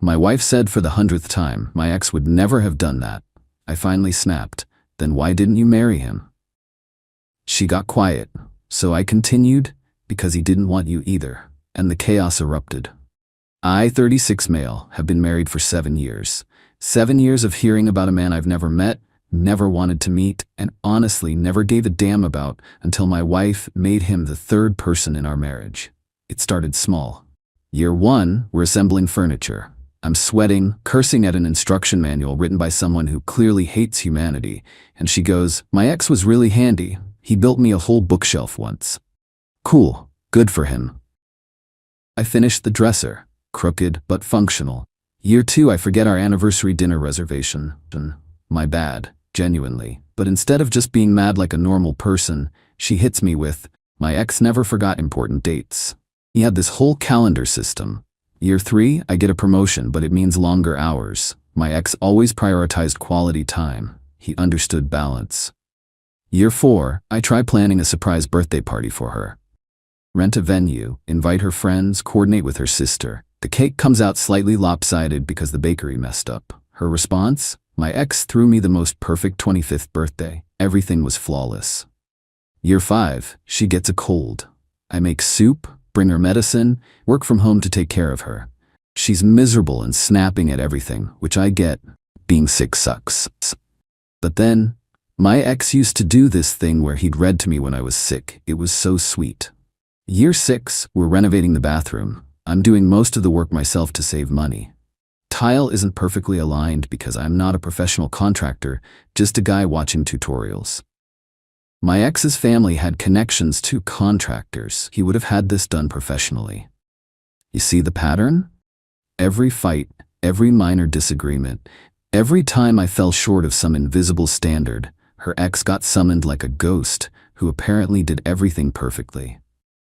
My wife said for the 100th time my ex would never have done that. I finally snapped. Then why didn't you marry him? She got quiet, so I continued, because he didn't want you either, and the chaos erupted. I, 36 male, have been married for 7 years. 7 years of hearing about a man I've never met, never wanted to meet, and honestly never gave a damn about until my wife made him the third person in our marriage. It started small. Year 1, we're assembling furniture. I'm sweating, cursing at an instruction manual written by someone who clearly hates humanity, and she goes, "My ex was really handy. He built me a whole bookshelf once." Cool, good for him. I finished the dresser, crooked but functional. Year 2, I forget our anniversary dinner reservation. My bad, genuinely. But instead of just being mad like a normal person, she hits me with, "My ex never forgot important dates." He had this whole calendar system. Year 3, I get a promotion, but it means longer hours. My ex always prioritized quality time. He understood balance. Year 4, I try planning a surprise birthday party for her. Rent a venue, invite her friends, coordinate with her sister. The cake comes out slightly lopsided because the bakery messed up. Her response? My ex threw me the most perfect 25th birthday. Everything was flawless. Year 5, she gets a cold. I make soup, bring her medicine, work from home to take care of her. She's miserable and snapping at everything, which I get. Being sick sucks. But then, my ex used to do this thing where he'd read to me when I was sick. It was so sweet. Year 6, we're renovating the bathroom. I'm doing most of the work myself to save money. Tile isn't perfectly aligned because I'm not a professional contractor, just a guy watching tutorials. My ex's family had connections to contractors. He would have had this done professionally. You see the pattern? Every fight, every minor disagreement, every time I fell short of some invisible standard, her ex got summoned like a ghost who apparently did everything perfectly.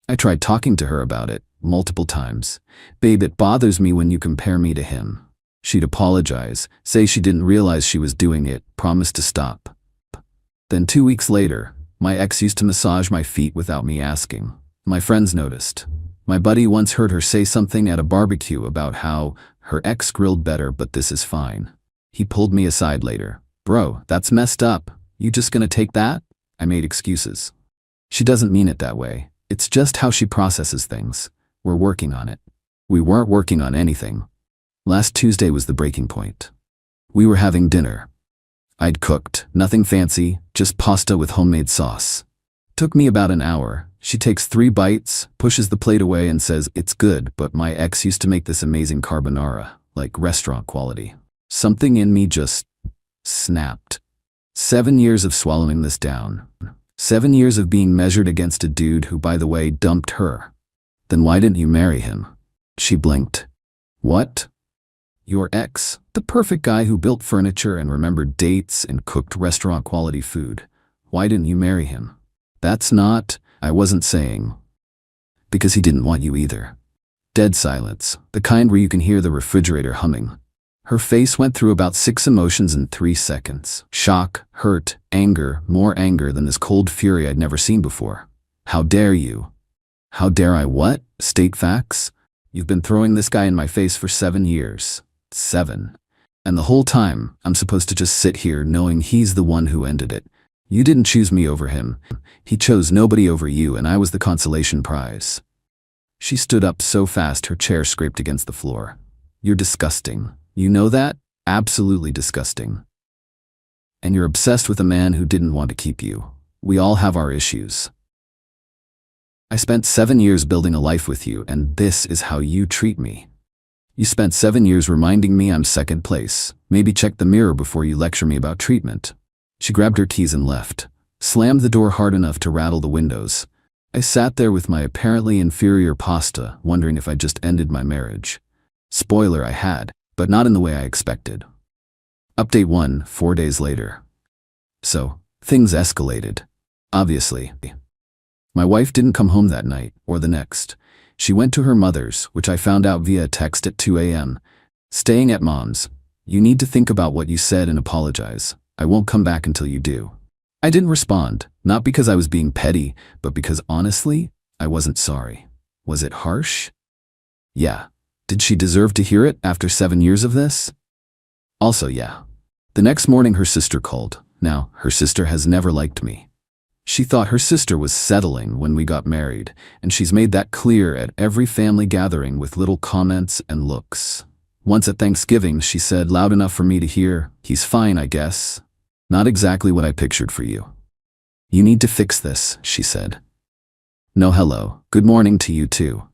I tried talking to her about it multiple times. "Babe, it bothers me when you compare me to him." She'd apologize, say she didn't realize she was doing it, promise to stop. Then 2 weeks later, my ex used to massage my feet without me asking. My friends noticed. My buddy once heard her say something at a barbecue about how her ex grilled better, but this is fine. He pulled me aside later. "Bro, that's messed up. You just gonna take that?" I made excuses. She doesn't mean it that way. It's just how she processes things. We're working on it. We weren't working on anything. Last Tuesday was the breaking point. We were having dinner. I'd cooked, nothing fancy, just pasta with homemade sauce. Took me about an hour. She takes 3 bites, pushes the plate away and says, "It's good, but my ex used to make this amazing carbonara, like restaurant quality." Something in me just snapped. 7 years of swallowing this down. 7 years of being measured against a dude who, by the way, dumped her. "Then why didn't you marry him?" She blinked. "What? Your ex, the perfect guy who built furniture and remembered dates and cooked restaurant-quality food. Why didn't you marry him?" "That's not," I wasn't saying. "Because he didn't want you either." Dead silence, the kind where you can hear the refrigerator humming. Her face went through about 6 emotions in 3 seconds. Shock, hurt, anger, more anger than this cold fury I'd never seen before. "How dare you?" "How dare I what? State facts? You've been throwing this guy in my face for 7 years. 7. And the whole time, I'm supposed to just sit here knowing he's the one who ended it. You didn't choose me over him. He chose nobody over you, and I was the consolation prize." She stood up so fast her chair scraped against the floor. "You're disgusting. You know that? Absolutely disgusting. And you're obsessed with a man who didn't want to keep you. We all have our issues. I spent 7 years building a life with you, and this is how you treat me. You spent 7 years reminding me I'm second place. Maybe check the mirror before you lecture me about treatment." She grabbed her keys and left, slammed the door hard enough to rattle the windows. I sat there with my apparently inferior pasta, wondering if I just ended my marriage. Spoiler, I had. But not in the way I expected. Update 1, 4 days later. So, things escalated. Obviously. My wife didn't come home that night, or the next. She went to her mother's, which I found out via text at 2 a.m. "Staying at Mom's. You need to think about what you said and apologize. I won't come back until you do." I didn't respond, not because I was being petty, but because honestly, I wasn't sorry. Was it harsh? Yeah. Did she deserve to hear it after 7 years of this? Also, yeah. The next morning her sister called. Now, her sister has never liked me. She thought her sister was settling when we got married, and she's made that clear at every family gathering with little comments and looks. Once at Thanksgiving, she said loud enough for me to hear, "He's fine, I guess. Not exactly what I pictured for you. You need to fix this," she said. No hello, good morning to you too.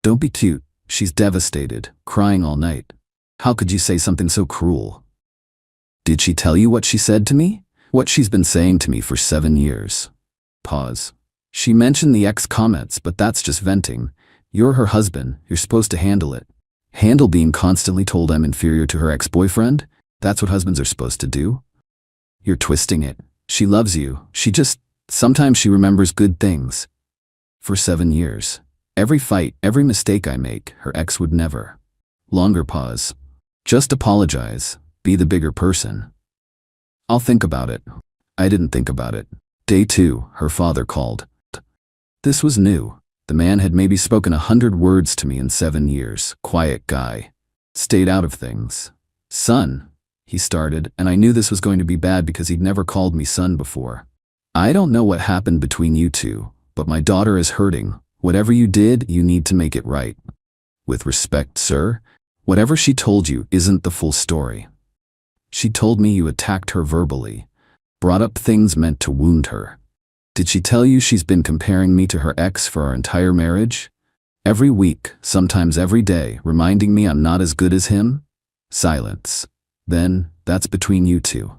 Don't be cute. She's devastated, crying all night. How could you say something so cruel? Did she tell you what she said to me? What she's been saying to me for 7 years. Pause. She mentioned the ex comments, but that's just venting. You're her husband, you're supposed to handle it. Handle being constantly told I'm inferior to her ex-boyfriend? That's what husbands are supposed to do? You're twisting it. She loves you. Sometimes she remembers good things. For 7 years. Every fight, every mistake I make, her ex would never. Longer pause. Just apologize. Be the bigger person. I'll think about it. I didn't think about it. Day 2, her father called. This was new. The man had maybe spoken 100 words to me in 7 years. Quiet guy. Stayed out of things. Son, he started, and I knew this was going to be bad because he'd never called me son before. I don't know what happened between you two, but my daughter is hurting. Whatever you did, you need to make it right. With respect, sir, whatever she told you isn't the full story. She told me you attacked her verbally, brought up things meant to wound her. Did she tell you she's been comparing me to her ex for our entire marriage? Every week, sometimes every day, reminding me I'm not as good as him? Silence. Then, that's between you two.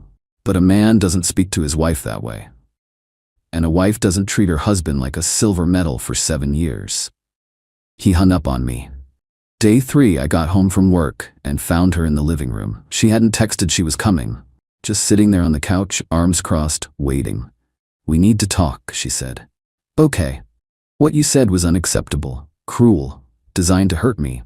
But a man doesn't speak to his wife that way. And a wife doesn't treat her husband like a silver medal for 7 years. He hung up on me. Day 3, I got home from work and found her in the living room. She hadn't texted she was coming. Just sitting there on the couch, arms crossed, waiting. We need to talk, she said. Okay. What you said was unacceptable, cruel, designed to hurt me.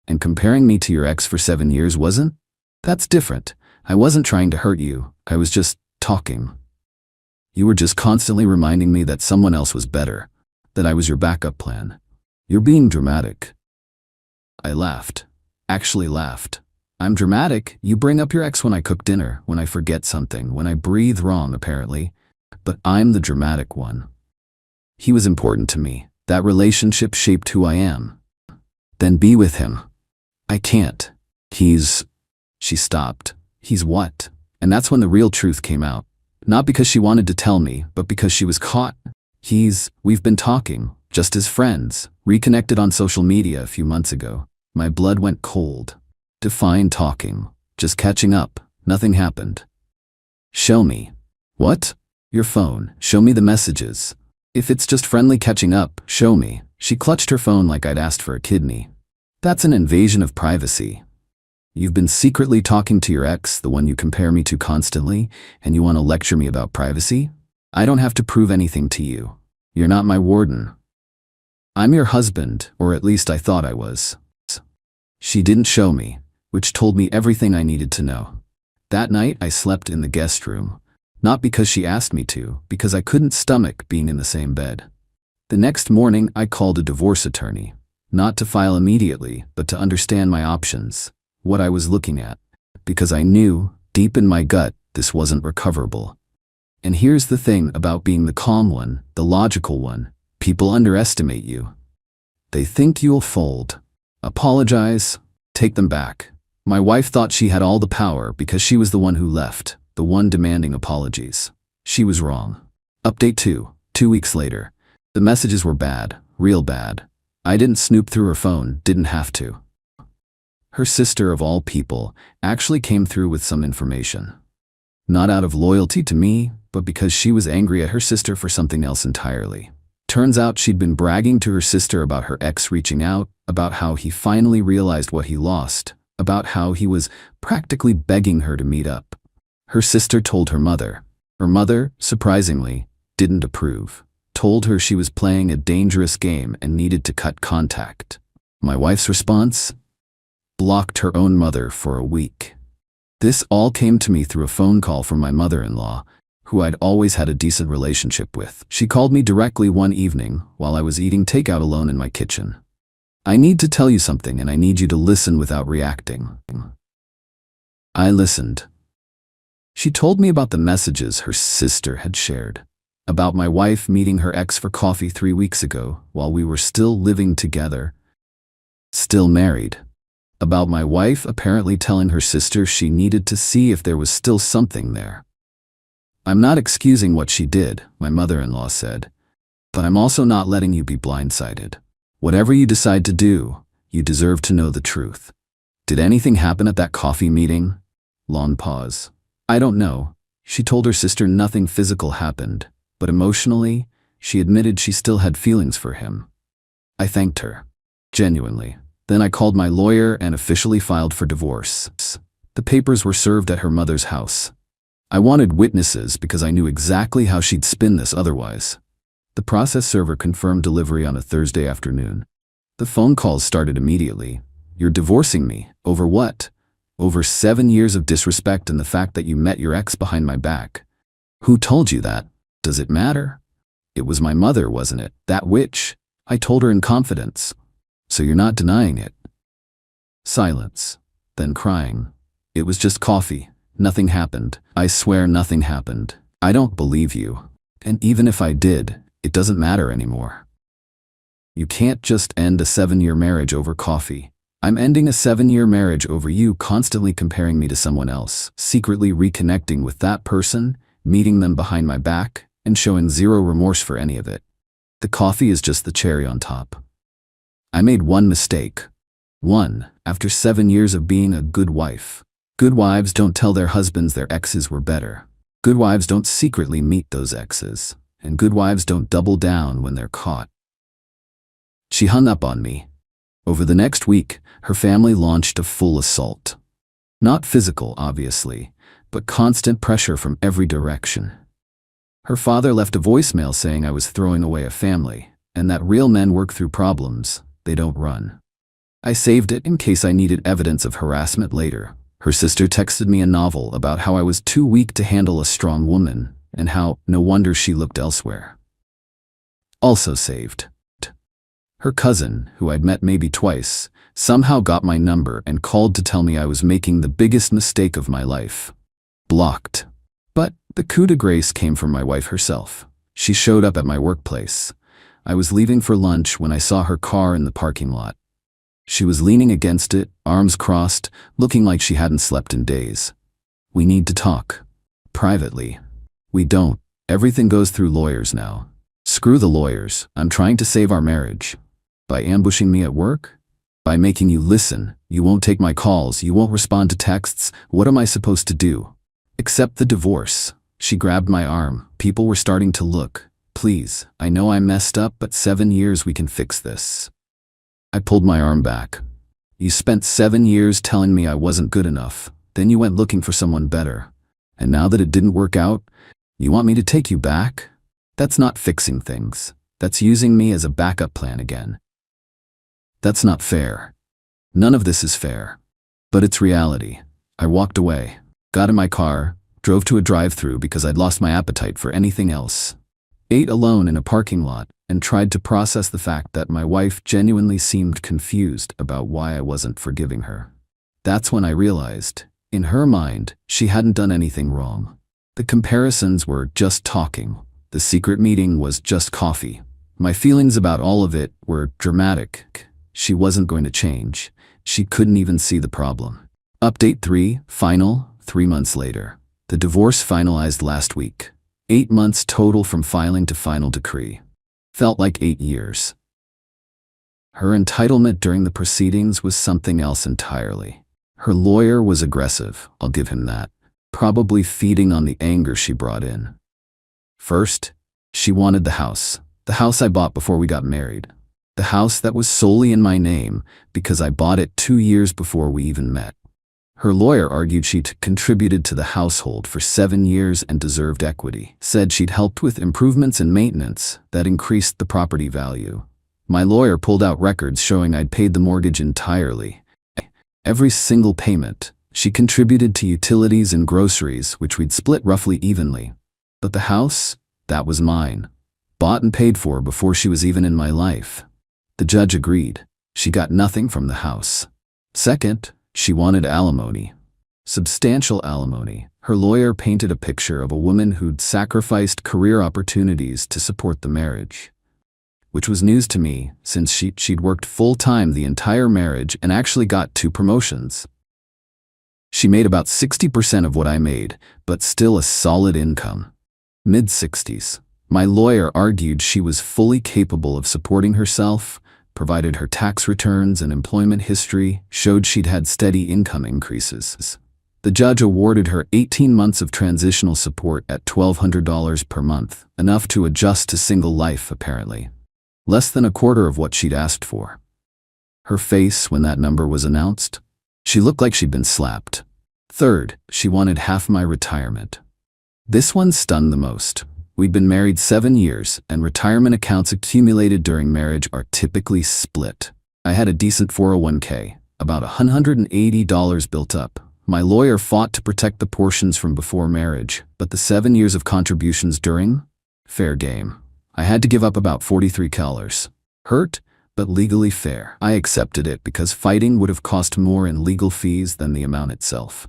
And comparing me to your ex for 7 years wasn't? That's different. I wasn't trying to hurt you. I was just talking. You were just constantly reminding me that someone else was better, that I was your backup plan. You're being dramatic. I laughed. Actually laughed. I'm dramatic. You bring up your ex when I cook dinner, when I forget something, when I breathe wrong, apparently. But I'm the dramatic one. He was important to me. That relationship shaped who I am. Then be with him. I can't. She stopped. He's what? And that's when the real truth came out. Not because she wanted to tell me, but because she was caught. We've been talking, just as friends, reconnected on social media a few months ago. My blood went cold. Define talking. Just catching up. Nothing happened. Show me. What? Your phone. Show me the messages. If it's just friendly catching up, show me. She clutched her phone like I'd asked for a kidney. That's an invasion of privacy. You've been secretly talking to your ex, the one you compare me to constantly, and you want to lecture me about privacy? I don't have to prove anything to you. You're not my warden. I'm your husband, or at least I thought I was. She didn't show me, which told me everything I needed to know. That night I slept in the guest room. Not because she asked me to, because I couldn't stomach being in the same bed. The next morning I called a divorce attorney. Not to file immediately, but to understand my options. What I was looking at. Because I knew, deep in my gut, this wasn't recoverable. And here's the thing about being the calm one, the logical one. People underestimate you. They think you'll fold. Apologize. Take them back. My wife thought she had all the power because she was the one who left, the one demanding apologies. She was wrong. Update 2. 2 weeks later. The messages were bad, real bad. I didn't snoop through her phone, didn't have to. Her sister, of all people, actually came through with some information. Not out of loyalty to me, but because she was angry at her sister for something else entirely. Turns out she'd been bragging to her sister about her ex reaching out, about how he finally realized what he lost, about how he was practically begging her to meet up. Her sister told her mother. Her mother, surprisingly, didn't approve. Told her she was playing a dangerous game and needed to cut contact. My wife's response? Blocked her own mother for a week. This all came to me through a phone call from my mother-in-law, who I'd always had a decent relationship with. She called me directly one evening while I was eating takeout alone in my kitchen. I need to tell you something and I need you to listen without reacting. I listened. She told me about the messages her sister had shared, about my wife meeting her ex for coffee 3 weeks ago while we were still living together, still married, about my wife apparently telling her sister she needed to see if there was still something there. I'm not excusing what she did, my mother-in-law said, but I'm also not letting you be blindsided. Whatever you decide to do, you deserve to know the truth. Did anything happen at that coffee meeting? Long pause. I don't know. She told her sister nothing physical happened, but emotionally, she admitted she still had feelings for him. I thanked her. Genuinely. Then I called my lawyer and officially filed for divorce. The papers were served at her mother's house. I wanted witnesses because I knew exactly how she'd spin this otherwise. The process server confirmed delivery on a Thursday afternoon. The phone calls started immediately. You're divorcing me. Over what? Over 7 years of disrespect and the fact that you met your ex behind my back. Who told you that? Does it matter? It was my mother, wasn't it? That witch. I told her in confidence. So you're not denying it. Silence. Then crying. It was just coffee. Nothing happened. I swear nothing happened. I don't believe you. And even if I did, it doesn't matter anymore. You can't just end a 7-year marriage over coffee. I'm ending a 7-year marriage over you constantly comparing me to someone else, secretly reconnecting with that person, meeting them behind my back, and showing zero remorse for any of it. The coffee is just the cherry on top. I made one mistake. One, after 7 years of being a good wife. Good wives don't tell their husbands their exes were better. Good wives don't secretly meet those exes. And good wives don't double down when they're caught. She hung up on me. Over the next week, her family launched a full assault. Not physical, obviously, but constant pressure from every direction. Her father left a voicemail saying I was throwing away a family, and that real men work through problems, they don't run. I saved it in case I needed evidence of harassment later. Her sister texted me a novel about how I was too weak to handle a strong woman, and how no wonder she looked elsewhere. Also saved. Her cousin, who I'd met maybe twice, somehow got my number and called to tell me I was making the biggest mistake of my life. Blocked. But the coup de grace came from my wife herself. She showed up at my workplace. I was leaving for lunch when I saw her car in the parking lot. She was leaning against it, arms crossed, looking like she hadn't slept in days. We need to talk. Privately. We don't. Everything goes through lawyers now. Screw the lawyers. I'm trying to save our marriage. By ambushing me at work? By making you listen. You won't take my calls. You won't respond to texts. What am I supposed to do? Accept the divorce. She grabbed my arm. People were starting to look. Please, I know I messed up, but 7 years we can fix this. I pulled my arm back. You spent 7 years telling me I wasn't good enough. Then you went looking for someone better. And now that it didn't work out, you want me to take you back? That's not fixing things. That's using me as a backup plan again. That's not fair. None of this is fair. But it's reality. I walked away, got in my car, drove to a drive-thru because I'd lost my appetite for anything else, ate alone in a parking lot, and tried to process the fact that my wife genuinely seemed confused about why I wasn't forgiving her. That's when I realized, in her mind, she hadn't done anything wrong. The comparisons were just talking. The secret meeting was just coffee. My feelings about all of it were dramatic. She wasn't going to change. She couldn't even see the problem. Update 3, final, 3 months later. The divorce finalized last week. 8 months total from filing to final decree. Felt like 8 years. Her entitlement during the proceedings was something else entirely. Her lawyer was aggressive, I'll give him that, probably feeding on the anger she brought in. First, she wanted the house I bought before we got married. The house that was solely in my name because I bought it 2 years before we even met. Her lawyer argued she'd contributed to the household for 7 years and deserved equity, said she'd helped with improvements and maintenance that increased the property value. My lawyer pulled out records showing I'd paid the mortgage entirely. Every single payment. She contributed to utilities and groceries, which we'd split roughly evenly. But the house, that was mine. Bought and paid for before she was even in my life. The judge agreed. She got nothing from the house. Second, she wanted alimony. Substantial alimony. Her lawyer painted a picture of a woman who'd sacrificed career opportunities to support the marriage, which was news to me since she'd worked full-time the entire marriage and actually got 2 promotions. She made about 60% of what I made, but still a solid income. Mid-60s. My lawyer argued she was fully capable of supporting herself, provided her tax returns and employment history showed she'd had steady income increases. The judge awarded her 18 months of transitional support at $1,200 per month, enough to adjust to single life apparently. Less than a quarter of what she'd asked for. Her face when that number was announced? She looked like she'd been slapped. Third, she wanted half my retirement. This one stunned the most. We'd been married 7 years, and retirement accounts accumulated during marriage are typically split. I had a decent 401k, about $180 built up. My lawyer fought to protect the portions from before marriage, but the 7 years of contributions during? Fair game. I had to give up about $43. Hurt, but legally fair. I accepted it because fighting would have cost more in legal fees than the amount itself.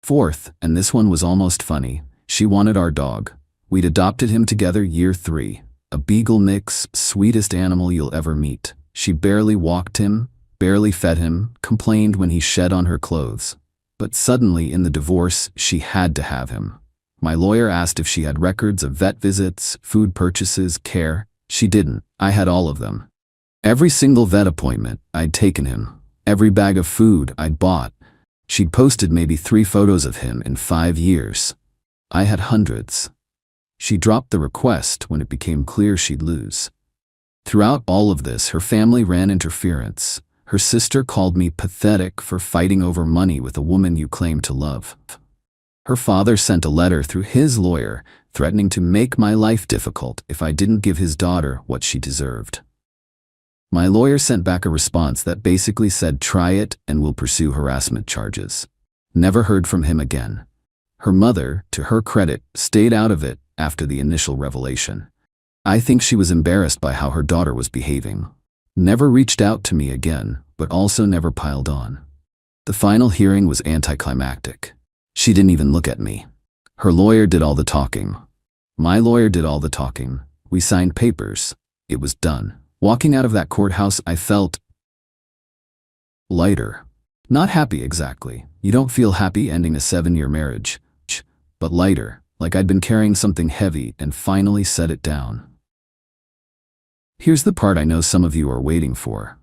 Fourth, and this one was almost funny, she wanted our dog. We'd adopted him together year 3. A beagle mix, sweetest animal you'll ever meet. She barely walked him, barely fed him, complained when he shed on her clothes. But suddenly in the divorce, she had to have him. My lawyer asked if she had records of vet visits, food purchases, care. She didn't. I had all of them. Every single vet appointment, I'd taken him. Every bag of food I'd bought. She'd posted maybe 3 photos of him in 5 years. I had hundreds. She dropped the request when it became clear she'd lose. Throughout all of this, her family ran interference. Her sister called me pathetic for fighting over money with a woman you claim to love. Her father sent a letter through his lawyer threatening to make my life difficult if I didn't give his daughter what she deserved. My lawyer sent back a response that basically said try it and we'll pursue harassment charges. Never heard from him again. Her mother, to her credit, stayed out of it after the initial revelation. I think she was embarrassed by how her daughter was behaving. Never reached out to me again, but also never piled on. The final hearing was anticlimactic. She didn't even look at me. Her lawyer did all the talking. My lawyer did all the talking. We signed papers. It was done. Walking out of that courthouse, I felt lighter. Not happy exactly. You don't feel happy ending a 7-year marriage. But lighter, like I'd been carrying something heavy and finally set it down. Here's the part I know some of you are waiting for.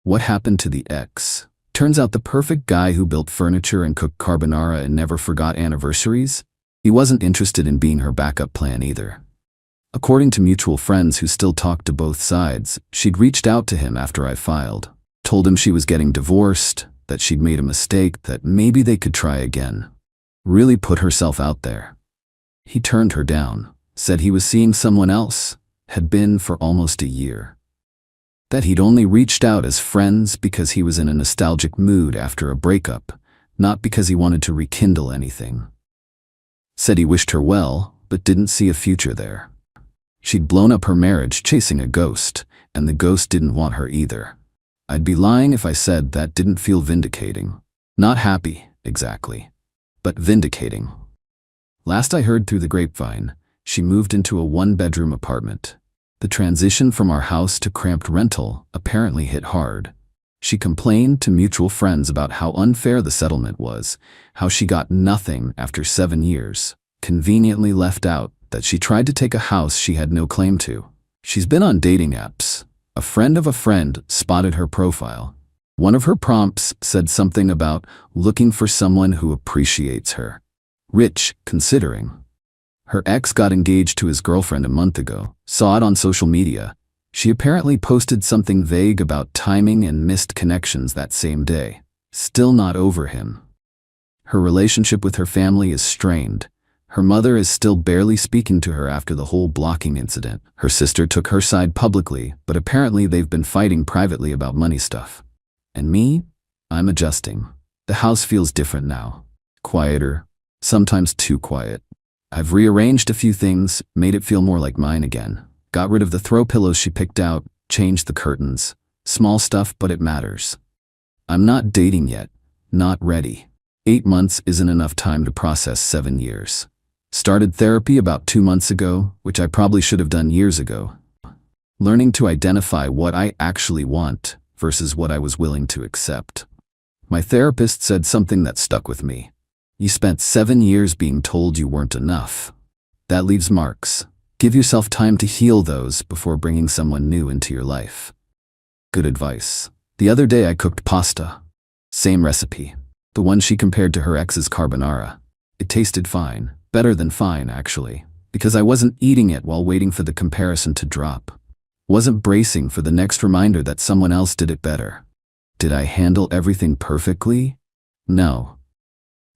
What happened to the ex? Turns out the perfect guy who built furniture and cooked carbonara and never forgot anniversaries? He wasn't interested in being her backup plan either. According to mutual friends who still talked to both sides, she'd reached out to him after I filed, told him she was getting divorced, that she'd made a mistake, that maybe they could try again. Really put herself out there. He turned her down, said he was seeing someone else, had been for almost a year. That he'd only reached out as friends because he was in a nostalgic mood after a breakup, not because he wanted to rekindle anything. Said he wished her well, but didn't see a future there. She'd blown up her marriage chasing a ghost, and the ghost didn't want her either. I'd be lying if I said that didn't feel vindicating. Not happy, exactly, but vindicating. Last I heard through the grapevine, she moved into a 1-bedroom apartment. The transition from our house to cramped rental apparently hit hard. She complained to mutual friends about how unfair the settlement was, how she got nothing after 7 years, conveniently left out that she tried to take a house she had no claim to. She's been on dating apps. A friend of a friend spotted her profile. One of her prompts said something about looking for someone who appreciates her. Rich, considering. Her ex got engaged to his girlfriend a month ago, saw it on social media. She apparently posted something vague about timing and missed connections that same day. Still not over him. Her relationship with her family is strained. Her mother is still barely speaking to her after the whole blocking incident. Her sister took her side publicly, but apparently they've been fighting privately about money stuff. And me? I'm adjusting. The house feels different now. Quieter. Sometimes too quiet. I've rearranged a few things, made it feel more like mine again. Got rid of the throw pillows she picked out, changed the curtains. Small stuff, but it matters. I'm not dating yet. Not ready. 8 months isn't enough time to process 7 years. Started therapy about 2 months ago, which I probably should have done years ago. Learning to identify what I actually want versus what I was willing to accept. My therapist said something that stuck with me. You spent 7 years being told you weren't enough. That leaves marks. Give yourself time to heal those before bringing someone new into your life. Good advice. The other day I cooked pasta. Same recipe. The one she compared to her ex's carbonara. It tasted fine. Better than fine, actually. Because I wasn't eating it while waiting for the comparison to drop. Wasn't bracing for the next reminder that someone else did it better. Did I handle everything perfectly? No.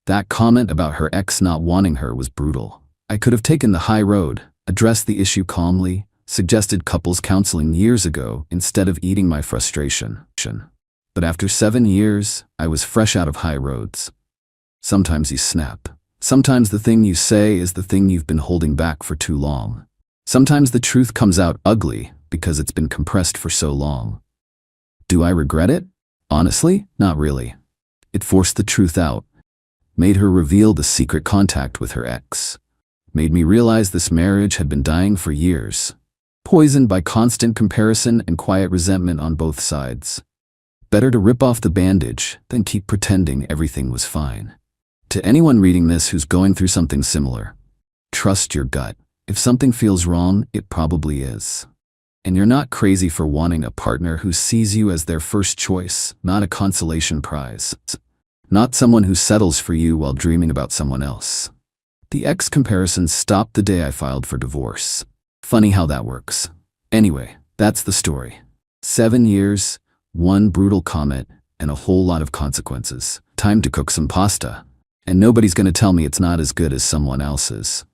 That comment about her ex not wanting her was brutal. I could have taken the high road, addressed the issue calmly, suggested couples counseling years ago instead of eating my frustration. But after 7 years, I was fresh out of high roads. Sometimes you snap. Sometimes the thing you say is the thing you've been holding back for too long. Sometimes the truth comes out ugly because it's been compressed for so long. Do I regret it? Honestly, not really. It forced the truth out. Made her reveal the secret contact with her ex. Made me realize this marriage had been dying for years. Poisoned by constant comparison and quiet resentment on both sides. Better to rip off the bandage than keep pretending everything was fine. To anyone reading this who's going through something similar, trust your gut. If something feels wrong, it probably is. And you're not crazy for wanting a partner who sees you as their first choice, not a consolation prize. Not someone who settles for you while dreaming about someone else. The ex comparison stopped the day I filed for divorce. Funny how that works. Anyway, that's the story. 7 years, one brutal comment, and a whole lot of consequences. Time to cook some pasta. And nobody's gonna tell me it's not as good as someone else's.